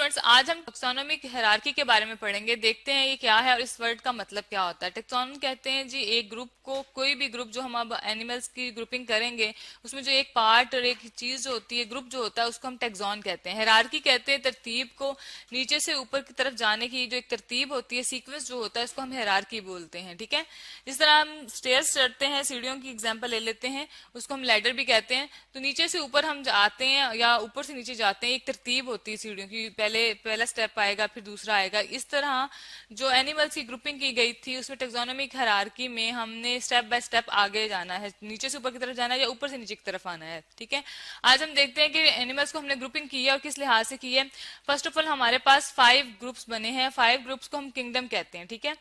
Students, आज हम taxonomic hierarchy के बारे में पढ़ेंगे। देखते हैं ये क्या है और इस वर्ड का मतलब क्या होता है। टेक्सोन कहते हैं जी एक ग्रुप को, कोई भी ग्रुप जो हम अब एनिमल्स की ग्रुपिंग करेंगे उसमें जो एक पार्ट और एक चीज जो होती है, ग्रुप जो होता है, उसको हम टेक्सोन कहते हैं। हायरार्की कहते हैं तरतीब को, नीचे से ऊपर की तरफ जाने की जो एक तरतीब होती है, सीक्वेंस जो होता है, उसको हम हायरार्की बोलते हैं। ठीक है, जिस तरह हम स्टेयर्स चढ़ते हैं, सीढ़ियों की एग्जाम्पल ले लेते हैं, उसको हम लैडर भी कहते हैं। तो नीचे से ऊपर हम आते हैं या ऊपर से नीचे जाते हैं, एक तरतीब होती है सीढ़ियों की, पहला स्टेप आएगा फिर दूसरा आएगा। इस तरह जो एनिमल्स की ग्रुपिंग की गई थी उसमें टेक्सोनोमिक हायरार्की में हमने स्टेप बाय स्टेप आगे जाना है, नीचे से ऊपर की तरफ जाना है या ऊपर से नीचे की तरफ आना है। ठीक है, आज हम देखते हैं कि एनिमल्स को हमने ग्रुपिंग की है और किस लिहाज से की है। फर्स्ट ऑफ ऑल हमारे पास 5 ग्रुप्स बने हैं। 5 ग्रुप्स को हम किंगडम कहते हैं। ठीक है,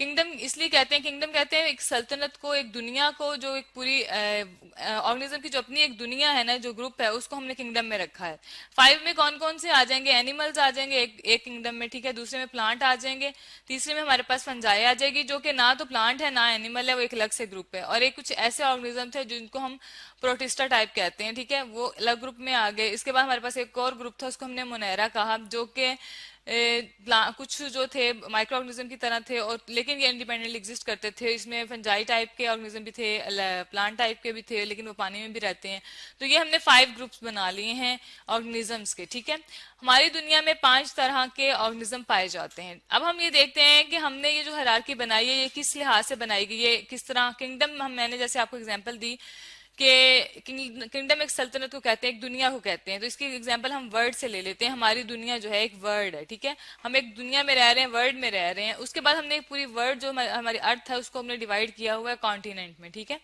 किंगडम इसलिए कहते हैं, किंगडम कहते हैं एक सल्तनत को, एक दुनिया को, जो एक पूरी ऑर्गेनिज्म की जो अपनी एक दुनिया है ना, जो ग्रुप है, उसको हमने किंगडम में रखा है। 5 में कौन कौन से आ जाएंगे? एनिमल्स आ जाएंगे एक किंगडम में। ठीक है, दूसरे में प्लांट आ जाएंगे, तीसरे में हमारे पास फंजाई आ जाएगी, जो कि ना तो प्लांट है ना एनिमल है, वो एक अलग से ग्रुप है। और एक कुछ ऐसे ऑर्गेनिज्म थे जिनको हम प्रोटिस्टा टाइप कहते हैं। ठीक है, वो अलग ग्रुप में आ गए। इसके बाद हमारे पास एक और ग्रुप था, उसको हमने मोनेरा कहा, जो कि कुछ जो थे माइक्रो ऑर्गेनिज्म की तरह थे, और लेकिन ये इंडिपेंडेंटली एग्जिस्ट करते थे। इसमें फंजाई टाइप के ऑर्गेनिज्म भी थे, प्लांट टाइप के भी थे, लेकिन वो पानी में भी रहते हैं। तो ये हमने 5 ग्रुप्स बना लिए हैं ऑर्गेनिजम्स के। ठीक है, हमारी दुनिया में 5 तरह के ऑर्गेनिज्म पाए जाते हैं। अब हम ये देखते हैं कि हमने ये जो हायरार्की बनाई है, ये किस लिहाज से बनाई गई, ये किस तरह किंगडम, हम मैंने जैसे आपको एग्जांपल दी कि किंगडम एक सल्तनत को कहते हैं, एक दुनिया को कहते हैं। तो इसकी एग्जांपल हम वर्ड से ले लेते हैं। हमारी दुनिया जो है एक वर्ड है। ठीक है, हम एक दुनिया में रह रहे हैं, वर्ड में रह रहे हैं। उसके बाद हमने एक पूरी वर्ड जो हमारी अर्थ है उसको हमने डिवाइड किया हुआ है कॉन्टिनेंट में। ठीक है,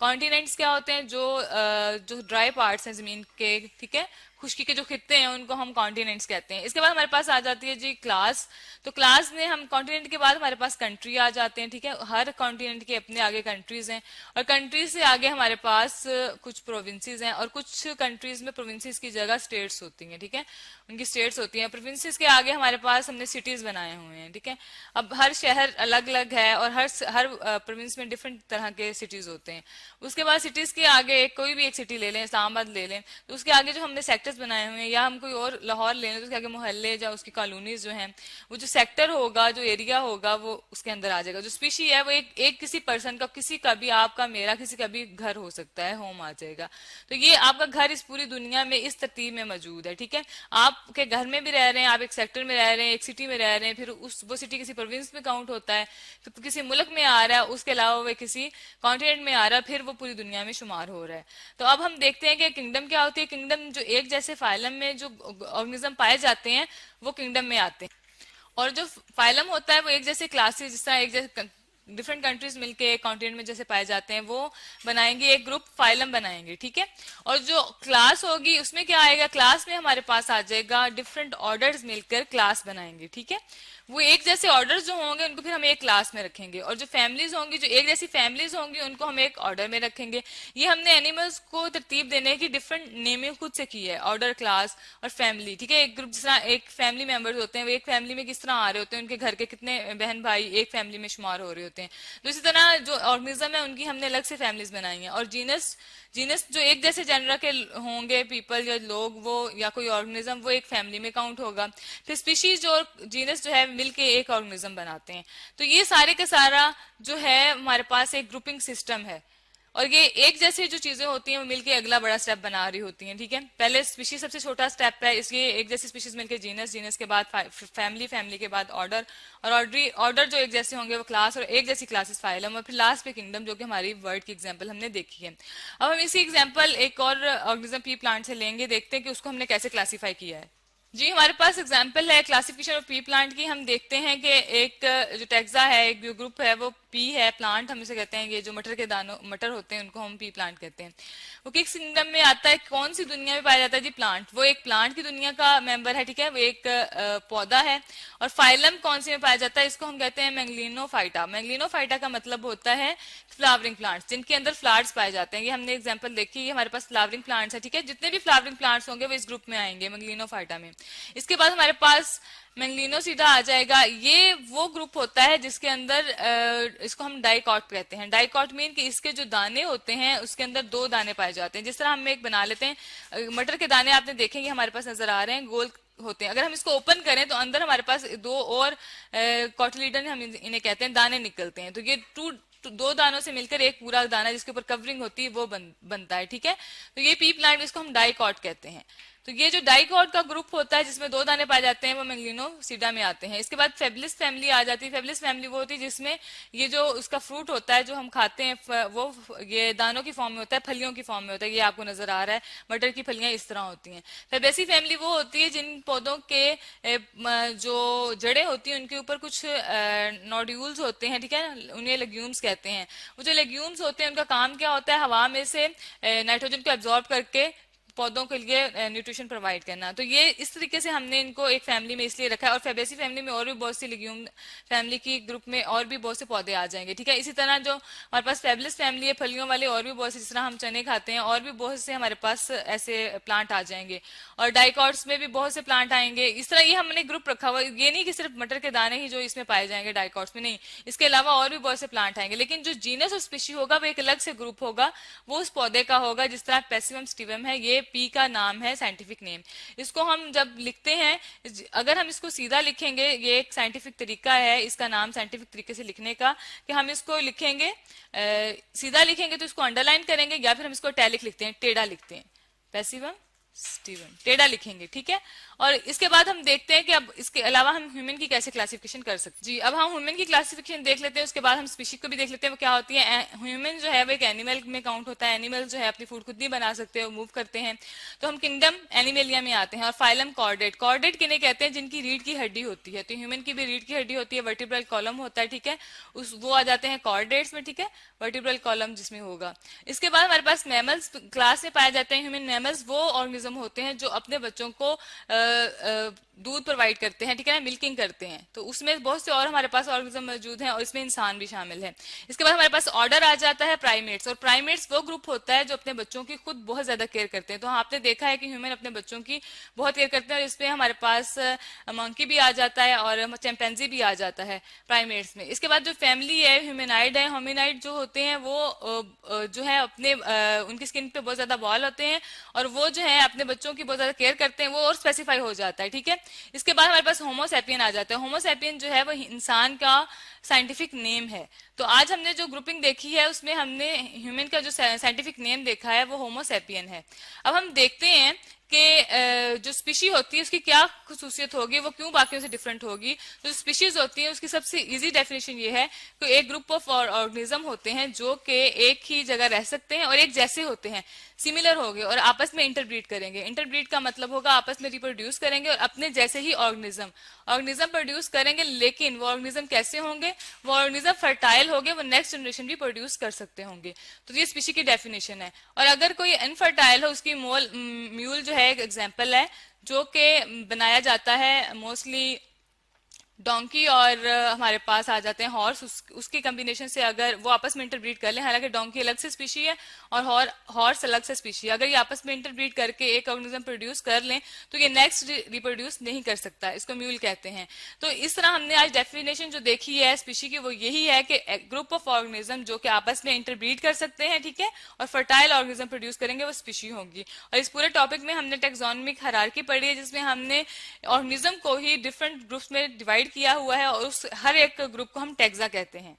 कॉन्टिनेंट्स क्या होते हैं? जो ड्राई पार्ट्स हैं जमीन के, ठीक है, खुश्की के जो खित्ते हैं, उनको हम कॉन्टिनेंट्स कहते हैं। इसके बाद हमारे पास आ जाती है जी क्लास। तो क्लास में हम कॉन्टिनेंट के बाद हमारे पास कंट्री आ जाते हैं। ठीक है, हर कॉन्टिनेंट के अपने आगे कंट्रीज हैं, और कंट्रीज से आगे हमारे पास कुछ प्रोविंसेस हैं, और कुछ कंट्रीज में प्रोविंसेस की जगह स्टेट्स होती हैं। ठीक है, उनकी स्टेट्स होती हैं। प्रोविंसेस के आगे हमारे पास हमने सिटीज बनाए हुए हैं। ठीक है, अब हर शहर अलग अलग है, और हर प्रोविंस में डिफरेंट तरह के सिटीज होते हैं। उसके बाद सिटीज के आगे कोई भी एक सिटी ले लें, इस्लामाबाद ले लें, तो उसके आगे जो हमने सेक्टर्स बनाए हुए हैं, या हम कोई और लाहौर ले लें, तो उसके आगे मोहल्ले या उसकी कॉलोनीज जो हैं, वो जो सेक्टर होगा, जो एरिया होगा, वो उसके अंदर आ जाएगा। जो स्पीशी है वो एक किसी पर्सन का, किसी का भी, आपका मेरा किसी का भी घर हो सकता है, होम आ जाएगा। तो ये आपका घर इस पूरी दुनिया में इस तरतीब में मौजूद है। ठीक है, आपके घर में भी रह रहे हैं, आप एक सेक्टर में रह रहे हैं, एक सिटी में रह रहे हैं, फिर वो सिटी किसी प्रोविंस में काउंट होता है, फिर किसी मुल्क में आ रहा है, उसके अलावा वो किसी कॉन्टिनेंट में आ रहा है, फिर वो पूरी दुनिया में शुमार हो रहा है। तो अब हम देखते हैं कि किंगडम क्या होती है। किंगडम जो एक जैसे फाइलम में जो ऑर्गेनिज्म पाए जाते हैं वो किंगडम में आते हैं, और जो फाइलम होता है वो एक जैसे क्लासेस, जिस तरह एक जैसे डिफरेंट कंट्रीज मिलके कॉन्टिनेंट में जैसे पाए जाते हैं, वो बनाएंगे एक ग्रुप, फाइलम बनाएंगे। ठीक है, और जो क्लास होगी उसमें क्या आएगा? क्लास में हमारे पास आ जाएगा डिफरेंट ऑर्डर्स मिलकर क्लास बनाएंगे। ठीक है, वो एक जैसे ऑर्डर्स जो होंगे उनको फिर हम एक क्लास में रखेंगे, और जो फैमिलीज होंगी, जो एक जैसी फैमिलीज होंगी, उनको हम एक ऑर्डर में रखेंगे। ये हमने एनिमल्स को तरतीब देने की डिफरेंट नेमिंग खुद से की है, ऑर्डर, क्लास और फैमिली। ठीक है, एक ग्रुप, जिस तरह एक फैमिली मेंबर्स होते हैं, वो एक फैमिली में किस तरह आ रहे होते हैं, उनके घर के कितने बहन भाई एक फैमिली में शुमार हो रहे होते हैं। तो इसी तरह जो ऑर्गेनिज्म है उनकी हमने अलग से फैमिलीज बनाई हैं। और जीनस, जीनस जो एक जैसे जेनर के होंगे, पीपल या लोग, वो या कोई ऑर्गेनिज्म, वो एक फैमिली में काउंट होगा। फिर स्पीशीज और जीनस जो है मिलके एक ऑर्गेनिज्म बनाते हैं। तो ये सारे का सारा जो है हमारे पास एक ग्रुपिंग सिस्टम है, और ये एक जैसी जो चीजें होती हैं वो मिलके अगला बड़ा स्टेप बना रही होती हैं। ठीक है, पहले स्पीशीज सबसे छोटा स्टेप है, इसलिए एक जैसी स्पीशीज मिलके जीनस, जीनस के बाद फैमिली, फैमिली के बाद ऑर्डर, और ऑर्डर जो एक जैसे होंगे वो क्लास, और एक जैसी क्लासेस फाइलम, और फिर लास्ट पे किंगडम, जो कि हमारी वर्ड की एग्जाम्पल हमने देखी है। अब हम इसी एग्जाम्पल एक और ऑर्गेनिज्म पी प्लांट से लेंगे, देखते हैं कि उसको हमने कैसे क्लासीफाई किया है। जी, हमारे पास एग्जाम्पल है क्लासिफिकेशन ऑफ पी प्लांट की। हम देखते हैं कि एक जो टेक्सा है, एक जो ग्रुप है, वो पी है, प्लांट हम इसे कहते हैं। ये जो मटर के दानों, मटर होते हैं, उनको हम पी प्लांट कहते हैं। वो किस किंगडम में आता है, कौन सी दुनिया में पाया जाता है? जी प्लांट, वो एक प्लांट की दुनिया का मेंबर है। ठीक है, वो एक पौधा है। और फाइलम कौन सी में पाया जाता है? इसको हम कहते हैं मैंगलिनोफाइटा। मैंगलिनोफाइटा का मतलब होता है फ्लावरिंग प्लांट्स, जिनके अंदर फ्लावर्स पाए जाते हैं। ये हमने एग्जाम्पल देखी, हमारे पास फ्लावरिंग प्लांट्स है। ठीक है, जितने भी फ्लावरिंग प्लांट्स होंगे वो इस ग्रुप में आएंगे, मैंगलिनोफाइटा में। इसके बाद हमारे पास मैंगलिनोसिडा आ जाएगा। ये वो ग्रुप होता है जिसके अंदर इसको हम डाइकॉट कहते हैं। डाइकॉट मीन कि इसके जो दाने होते हैं उसके अंदर 2 दाने पाए जाते हैं। जिस तरह हम एक बना लेते हैं, मटर के दाने आपने देखेंगे हमारे पास नजर आ रहे हैं, गोल होते हैं। अगर हम इसको ओपन करें तो अंदर हमारे पास दो और कॉटिलीडन हम इन्हें कहते हैं दाने निकलते हैं। तो ये दो दानों से मिलकर एक पूरा दाना जिसके ऊपर कवरिंग होती है वो बनता है, ठीक है। तो ये पी प्लांट, इसको हम डाइकॉट कहते हैं। तो ये जो डाइकॉट का ग्रुप होता है जिसमें दो दाने पाए जाते हैं वो मैग्लिनोसिडा में आते हैं। इसके बाद फेबलिस फैमिली आ जाती है। फेबलिस फैमिली वो होती है जिसमें ये जो उसका फ्रूट होता है जो हम खाते हैं वो ये दानों की फॉर्म में होता है, फलियों की फॉर्म में होता है। ये आपको नजर आ रहा है, मटर की फलियां इस तरह होती हैं। फेबेसी फैमिली वो होती है जिन पौधों के जो जड़ें होती हैं उनके ऊपर कुछ नोड्यूल्स होते हैं, ठीक है, उन्हें लेग्यूम्स कहते हैं। वो जो लेग्यूम्स होते हैं उनका काम क्या होता है, हवा में से नाइट्रोजन को एब्जॉर्ब करके पौधों के लिए न्यूट्रिशन प्रोवाइड करना। तो ये इस तरीके से हमने इनको एक फैमिली में इसलिए रखा है। और फेबेसी फैमिली में और भी बहुत सी लिग्यूम फैमिली की ग्रुप में और भी बहुत से पौधे आ जाएंगे, ठीक है। इसी तरह जो हमारे पास फेबलिस फैमिली है, फलियों वाले और भी बहुत से, जिस तरह हम चने खाते हैं, और भी बहुत से हमारे पास ऐसे प्लांट आ जाएंगे। और डाइकॉट्स में भी बहुत से प्लांट आएंगे। इस तरह ये हमने ग्रुप रखा हुआ, ये नहीं कि सिर्फ मटर के दाने ही जो इसमें पाए जाएंगे डाइकॉट्स में, नहीं, इसके अलावा और भी बहुत से प्लांट आएंगे। लेकिन जो जीनस और स्पीशी होगा वो एक अलग से ग्रुप होगा, वो उस पौधे का होगा। जिस तरह पेसिवम स्टिवम है, ये पी का नाम है, साइंटिफिक नेम। इसको हम जब लिखते हैं, अगर हम इसको सीधा लिखेंगे, ये एक साइंटिफिक तरीका है इसका नाम साइंटिफिक तरीके से लिखने का, कि हम इसको लिखेंगे सीधा लिखेंगे तो इसको अंडरलाइन करेंगे, या फिर हम इसको टैलिक लिखते हैं, टेढ़ा लिखते हैं, पेसिवम स्टीवन टेढ़ा लिखेंगे, ठीक है। और इसके बाद हम देखते हैं कि अब इसके अलावा हम ह्यूमन की कैसे क्लासिफिकेशन कर सकते हैं। जी, अब हम ह्यूमन की क्लासिफिकेशन देख लेते हैं, उसके बाद हम स्पीशीज को भी देख लेते हैं वो क्या होती है। ह्यूमन जो है वो एक एनिमल में काउंट होता है। एनिमल जो है अपनी फूड खुद नहीं बना सकते, वो मूव करते हैं। तो हम किंगडम एनिमेलिया में आते हैं। और फाइलम कॉर्डेट, कॉर्डेट किन्हें कहते हैं, जिनकी रीढ़ की हड्डी होती है। तो ह्यूमन की भी रीढ़ की हड्डी होती है, वर्टिब्रल कॉलम होता है, ठीक है, वो आ जाते हैं कॉर्डेट्स में, ठीक है, वर्टिब्रल कॉलम जिसमें होगा। इसके बाद हमारे पास मैमल्स क्लास में पाए जाते हैं। ह्यूमन मैमल्स वो ऑर्गेनिज्म होते हैं जो अपने बच्चों को दूध प्रोवाइड करते हैं, ठीक है ना, मिल्किंग करते हैं। तो उसमें बहुत से और हमारे पास ऑर्गेनिज्म मौजूद हैं और इसमें इंसान भी शामिल है। इसके बाद हमारे पास ऑर्डर आ जाता है प्राइमेट्स। और प्राइमेट्स वो ग्रुप होता है जो अपने बच्चों की खुद बहुत ज्यादा केयर करते हैं। तो आपने देखा है कि ह्यूमन अपने बच्चों की बहुत केयर करते हैं, और इसमें हमारे पास मंकी भी आ जाता है और चैंपेंजी भी आ जाता है प्राइमेट्स में। इसके बाद जो फैमिली है ह्यूमेनाइड है, होमिनाइड जो होते हैं वो जो है अपने उनकी स्किन पे बहुत ज्यादा बॉल होते हैं और वो जो है अपने बच्चों की बहुत ज्यादा केयर करते हैं, वो और स्पेसिफाई हो जाता है, ठीक है। इसके बाद हमारे पास होमोसैपियन आ जाता है। होमोसैपियन जो है वो इंसान का साइंटिफिक नेम है। तो आज हमने जो ग्रुपिंग देखी है उसमें हमने ह्यूमन का जो साइंटिफिक नेम देखा है वो होमोसैपियन है। अब हम देखते हैं कि जो स्पीशी होती है उसकी क्या खसूसियत होगी, वो क्यों बाकियों से डिफरेंट होगी। तो जो स्पीशीज होती है उसकी सबसे इजी डेफिनेशन ये है कि एक ग्रुप ऑफ ऑर्गेनिज्म होते हैं जो कि एक ही जगह रह सकते हैं और एक जैसे होते हैं, सिमिलर होंगे और आपस में इंटरब्रीड करेंगे। इंटरब्रीड का मतलब होगा आपस में रिप्रोड्यूस करेंगे और अपने जैसे ही ऑर्गेनिज्म प्रोड्यूस करेंगे। लेकिन वो ऑर्गेनिज्म कैसे होंगे, वो ऑर्गेनिज्म फर्टाइल होंगे, वो नेक्स्ट जनरेशन भी प्रोड्यूस कर सकते होंगे। तो ये स्पीशी की डेफिनेशन है। और अगर कोई अनफर्टाइल हो, उसकी म्यूल जो है एक एग्जाम्पल है जो कि बनाया जाता है मोस्टली डोंकी और हमारे पास आ जाते हैं हॉर्स। उसके कॉम्बिनेशन से अगर वो आपस में इंटरब्रीड कर लें, हालांकि डोंकी अलग से स्पीशी है और हॉर्स अलग से स्पीशी है, अगर ये आपस में इंटरब्रीड करके एक ऑर्गेनिज्म प्रोड्यूस कर लें तो ये नेक्स्ट रिप्रोड्यूस नहीं कर सकता, इसको म्यूल कहते हैं। तो इस तरह हमने आज डेफिनेशन जो देखी है स्पीशी की वो यही है कि ग्रुप ऑफ ऑर्गेनिज्म जो कि आपस में इंटरब्रीड कर सकते हैं, ठीक है, और फर्टाइल ऑर्गेनिज्म प्रोड्यूस करेंगे, वो स्पीशी होंगी। और इस पूरे टॉपिक में हमने टेक्सोनोमिक हायरार्की पढ़ी है जिसमें हमने ऑर्गेनिज्म को ही डिफरेंट ग्रुप्स में डिवाइड किया हुआ है और उस हर एक ग्रुप को हम टैक्सा कहते हैं।